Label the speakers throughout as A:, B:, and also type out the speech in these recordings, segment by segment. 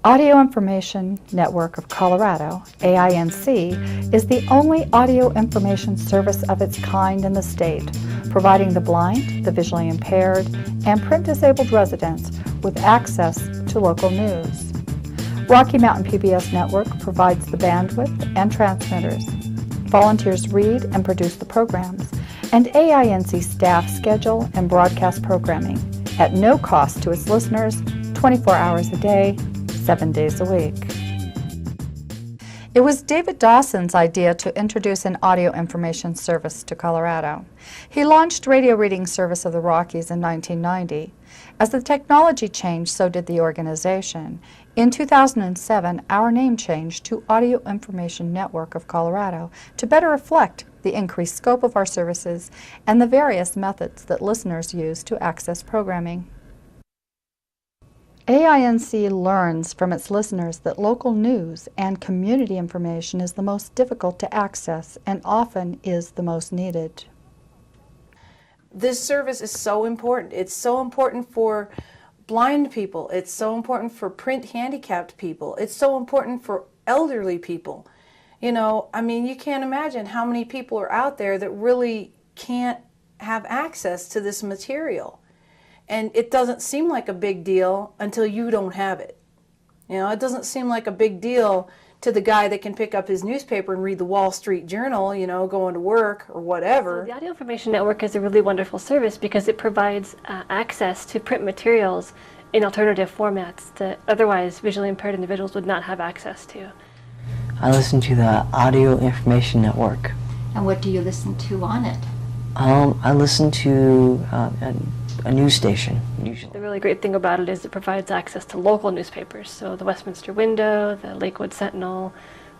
A: Audio Information Network of Colorado, AINC, is the only audio information service of its kind in the state, providing the blind, the visually impaired, and print-disabled residents with access to local news. Rocky Mountain PBS Network provides the bandwidth and transmitters. Volunteers read and produce the programs, and AINC staff schedule and broadcast programming at no cost to its listeners, 24 hours a day, 7 days a week. It was David Dawson's idea to introduce an audio information service to Colorado. He launched Radio Reading Service of the Rockies in 1990. As the technology changed, so did the organization. In 2007, our name changed to Audio Information Network of Colorado to better reflect the increased scope of our services and the various methods that listeners use to access programming. AINC learns from its listeners that local news and community information is the most difficult to access and often is the most needed.
B: This service is so important. It's so important for blind people. It's so important for print handicapped people. It's so important for elderly people. You know, I mean, you can't imagine how many people are out there that really can't have access to this material. And it doesn't seem like a big deal until you don't have it. You know, it doesn't seem like a big deal to the guy that can pick up his newspaper and read the Wall Street Journal, you know, going to work or whatever.
C: So the Audio Information Network is a really wonderful service because it provides access to print materials in alternative formats that otherwise visually impaired individuals would not have access to.
D: I listen to the Audio Information Network.
E: And what do you listen to on it?
D: I listen to a news station, usually.
C: The really great thing about it is it provides access to local newspapers, so the Westminster Window, the Lakewood Sentinel,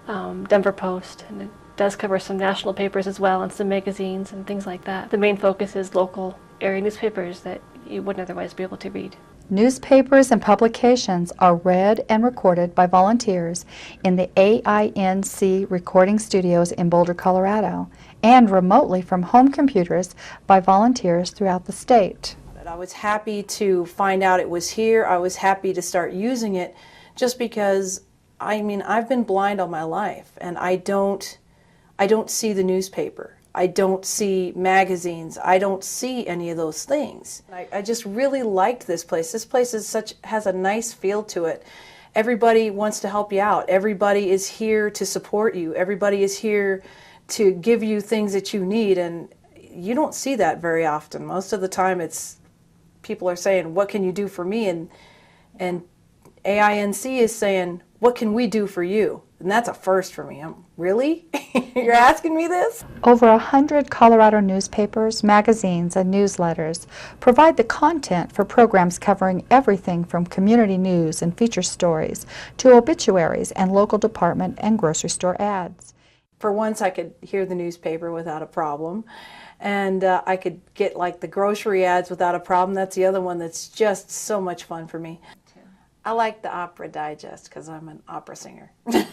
C: Denver Post, and it does cover some national papers as well and some magazines and things like that. The main focus is local area newspapers that you wouldn't otherwise be able to read.
A: Newspapers and publications are read and recorded by volunteers in the AINC recording studios in Boulder, Colorado, and remotely from home computers by volunteers throughout the state.
B: I was happy to find out it was here. I was happy to start using it just because, I mean, I've been blind all my life and I don't see the newspaper. I don't see magazines. I don't see any of those things. I just really liked this place. This place has a nice feel to it. Everybody wants to help you out. Everybody is here to support you. Everybody is here to give you things that you need, and you don't see that very often. Most of the time it's people are saying, what can you do for me? And AINC is saying, what can we do for you? And that's a first for me. Really? You're asking me this?
A: Over 100 Colorado newspapers, magazines, and newsletters provide the content for programs covering everything from community news and feature stories to obituaries and local department and grocery store ads.
B: For once, I could hear the newspaper without a problem. And I could get like the grocery ads without a problem. That's the other one that's just so much fun for me. I like the Opera Digest because I'm an opera singer.
E: I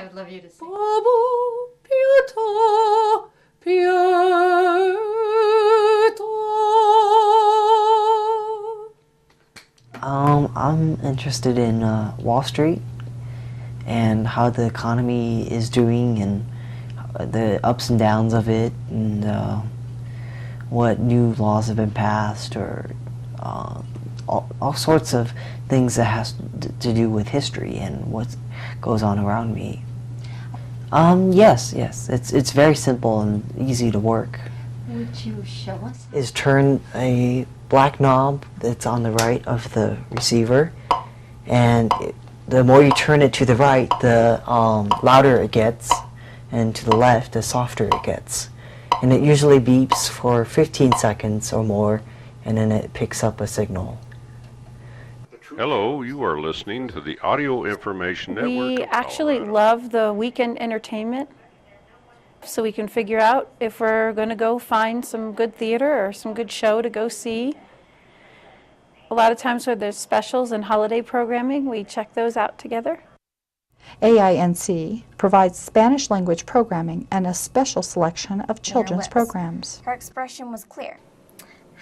E: would love you to sing.
D: I'm interested in Wall Street and how the economy is doing and the ups and downs of it, and what new laws have been passed, or all sorts of things that has to do with history and what goes on around me. Yes, it's very simple and easy to work.
E: Would you show us?
D: Is turn a black knob that's on the right of the receiver, and the more you turn it to the right, the louder it gets, and to the left, the softer it gets. And it usually beeps for 15 seconds or more, and then it picks up a signal.
F: Hello, you are listening to the Audio Information Network.
G: We actually love the weekend entertainment, so we can figure out if we're going to go find some good theater or some good show to go see. A lot of times where there's specials and holiday programming, we check those out together.
A: AINC provides Spanish language programming and a special selection of children's programs.
H: Her expression was clear.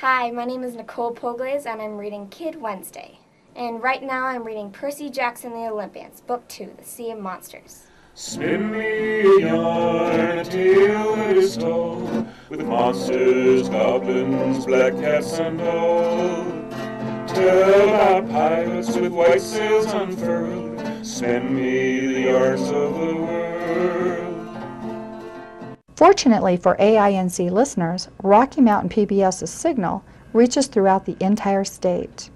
H: Hi, my name is Nicole Pogles and I'm reading Kid Wednesday. And right now I'm reading Percy Jackson and the Olympians, Book 2, The Sea of Monsters.
I: Spin me a yarn, a tale that is told, with monsters, goblins, black cats, and all. Tell about pirates with white sails unfurled, spin me the yarns of the world.
A: Fortunately for AINC listeners, Rocky Mountain PBS's signal reaches throughout the entire state.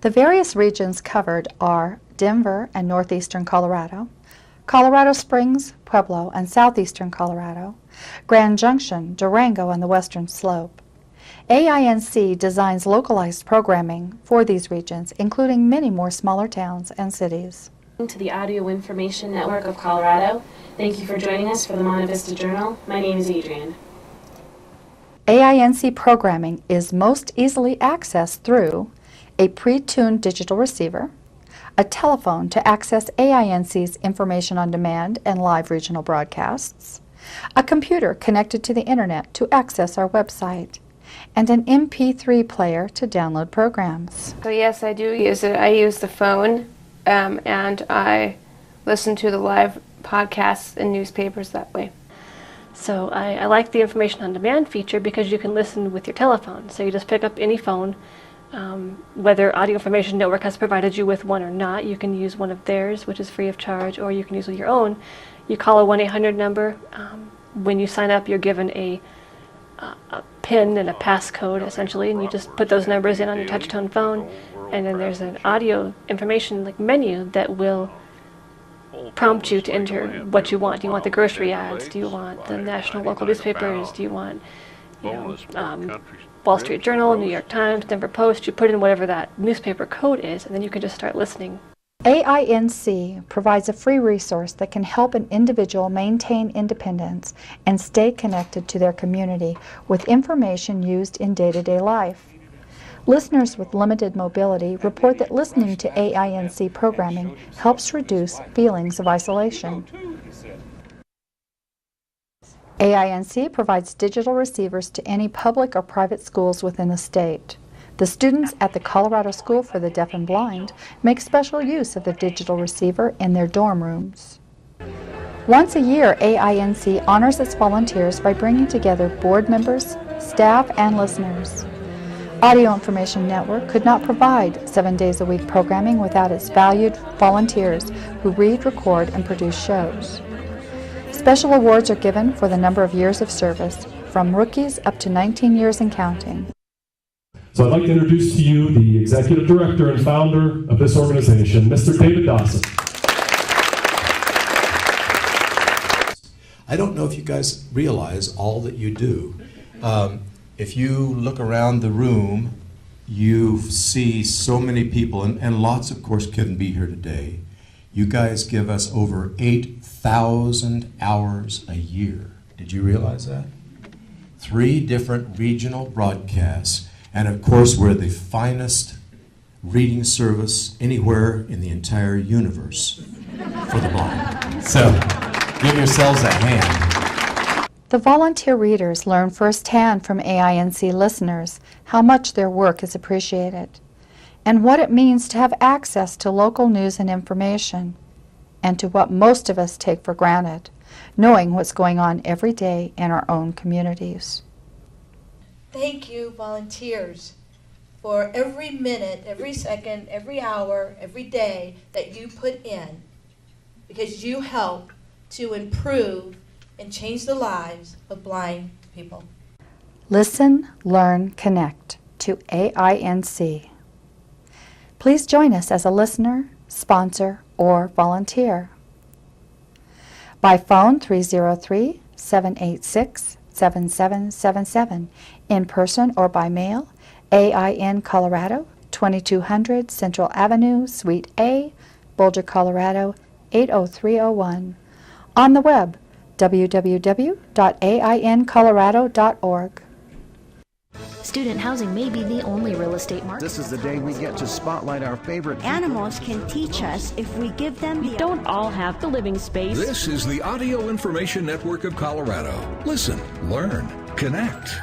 A: The various regions covered are Denver and northeastern Colorado, Colorado Springs, Pueblo, and southeastern Colorado, Grand Junction, Durango, and the western slope. AINC designs localized programming for these regions, including many more smaller towns and cities.
J: To the Audio Information Network of Colorado. Thank you for joining us for the Monte Vista Journal. My name is Adrienne.
A: AINC programming is most easily accessed through a pre-tuned digital receiver, a telephone to access AINC's information on demand and live regional broadcasts, a computer connected to the internet to access our website, and an MP3 player to download programs.
K: So yes, I do use it. I use the phone and I listen to the live podcasts and newspapers that way.
C: So I like the information on demand feature because you can listen with your telephone. So you just pick up any phone, whether Audio Information Network has provided you with one or not. You can use one of theirs, which is free of charge, or you can use your own. You call a 1-800 number. When you sign up, you're given a PIN and a passcode, essentially, and you just put those numbers in on your touch-tone phone, and then there's an audio information menu that will prompt you to enter what you want. Do you want the grocery ads? Do you want the national local newspapers? Do you want Wall Street Journal, New York Times, Denver Post? You put in whatever that newspaper code is, and then you can just start listening.
A: AINC provides a free resource that can help an individual maintain independence and stay connected to their community with information used in day-to-day life. Listeners with limited mobility report that listening to AINC programming helps reduce feelings of isolation. AINC provides digital receivers to any public or private schools within the state. The students at the Colorado School for the Deaf and Blind make special use of the digital receiver in their dorm rooms. Once a year, AINC honors its volunteers by bringing together board members, staff, and listeners. Audio Information Network could not provide 7 days a week programming without its valued volunteers who read, record, and produce shows. Special awards are given for the number of years of service, from rookies up to 19 years and counting.
L: So I'd like to introduce to you the Executive Director and Founder of this organization, Mr. David Dawson.
M: I don't know if you guys realize all that you do. If you look around the room, you see so many people, and lots, of course, couldn't be here today. You guys give us over 8,000 hours a year. Did you realize that? 3 different regional broadcasts. And of course, we're the finest reading service anywhere in the entire universe for the blind. So, give yourselves a hand.
A: The volunteer readers learn firsthand from AINC listeners how much their work is appreciated and what it means to have access to local news and information, and to what most of us take for granted, knowing what's going on every day in our own communities.
N: Thank you, volunteers, for every minute, every second, every hour, every day that you put in, because you help to improve and change the lives of blind people.
A: Listen, learn, connect to AINC. Please join us as a listener, sponsor, or volunteer. By phone 303-786-7777, in person or by mail, AINColorado, 2200 Central Avenue, Suite A, Boulder, Colorado, 80301. On the web, www.aincolorado.org.
O: Student housing may be the only real estate market.
P: This is the day we get to spotlight our favorite people.
Q: Animals can teach us if we give them
R: We don't all have the living space.
S: This is the Audio Information Network of Colorado. Listen, learn, connect.